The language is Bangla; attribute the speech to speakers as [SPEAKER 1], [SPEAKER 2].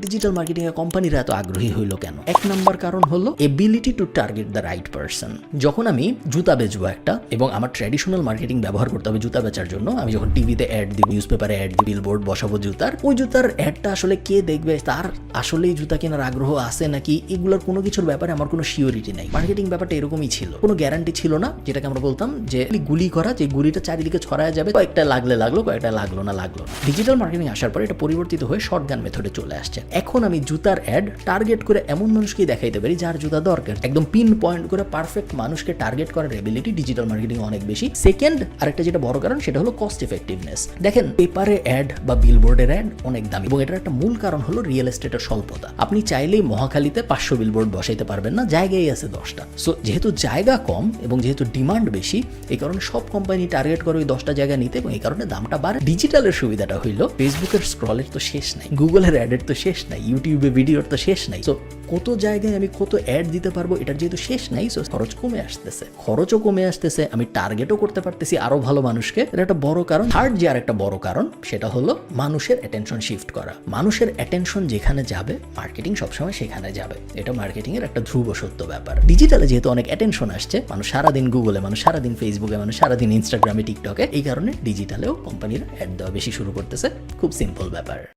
[SPEAKER 1] ডিজিটাল মার্কেটিং এ কোম্পানিরা এত আগ্রহী হইলো কেন? এক নাম্বার কারণ হলো ability to target the right person. যখন আমি জুতা বেচবো একটা এবং আমার ট্র্যাডিশনাল মার্কেটিং ব্যবহার করতে হবে জুতা বেচার জন্য, আমি যখন টিভিতে অ্যাড দিব, নিউজ পেপারে অ্যাড দিব, বিলবোর্ড বসাবো জুতার, ওই জুতার অ্যাডটা আসলে কে দেখবে, তার আসলেই জুতা কেনার আগ্রহ আছে নাকি, এগুলোর কোনো কিছুর ব্যাপারে আমার কোনো সিওরিটি নাই। মার্কেটিং ব্যাপারটা এরকমই ছিল, কোনো গ্যারান্টি ছিল না, যেটাকে আমরা বলতাম যে গুলি করা, যে গুলিটা চারিদিকে ছড়ায় যাবে, কয়েকটা লাগলে লাগলো, কয়েকটা লাগলো না লাগলো। ডিজিটাল মার্কেটিং আসার পর এটা পরিবর্তিত হয়ে শর্টগান মেথডে চলে আসছে। এখন আমি জুতার অ্যাড টার্গেট করে এমন মানুষকে দেখাইতে পারি যার জুতা দরকার, একদম পিন পয়েন্ট করে পারফেক্ট মানুষকে টার্গেট করার এবিলিটি ডিজিটাল মার্কেটিং অনেক বেশি। সেকেন্ড আরেকটা যেটা বড় কারণ সেটা হলো কস্ট এফেক্টিভনেস। দেখেন পেপারে অ্যাড বা বিলবোর্ডের অ্যাড অনেক দামি, এবং এটার একটা মূল কারণ হলো রিয়েল এস্টেটের স্বল্পতা। আপনি চাইলেই মহাখালীতে 500 বিলবোর্ড বসাইতে পারবেন না, জায়গাই আছে 10টা। সো যেহেতু জায়গা কম এবং যেহেতু ডিমান্ড বেশি, এই কারণে সব কোম্পানি টার্গেট করে ওই 10টা জায়গা নিতে, এবং এই কারণে দামটা বাড়ে। ডিজিটালের সুবিধাটা হইলো ফেসবুকের স্ক্রলের তো শেষ নাই, গুগলের অ্যাডের তো শেষ নাই, ইউটিউবে ভিডিওর তো শেষ নাই। সো কত জায়গায় আমি কত অ্যাড দিতে পারবো এটার যেহেতু শেষ নাই, সো খরচ কমে আসতেছে, খরচও কমে আসতেছে, আমি টার্গেটও করতে পারতেছি আরো ভালো মানুষকে। এটা একটা বড় কারণ। থার্ড যে আর একটা বড় কারণ সেটা হলো মানুষের অ্যাটেনশন শিফট করা। মানুষের অ্যাটেনশন যেখানে যাবে মার্কেটিং সবসময় সেখানে যাবে, এটা মার্কেটিং এর একটা ধ্রুব সত্য ব্যাপার। ডিজিটালে যেহেতু অনেক অ্যাটেনশন আসছে, মানুষ সারাদিন গুগলে, মানুষ সারাদিন ফেসবুকে, মানুষ সারাদিন ইনস্টাগ্রামে, টিকটকে, এই কারণে ডিজিটালেও কোম্পানিরা অ্যাড দেওয়া বেশি শুরু করতেছে। খুব সিম্পল ব্যাপার।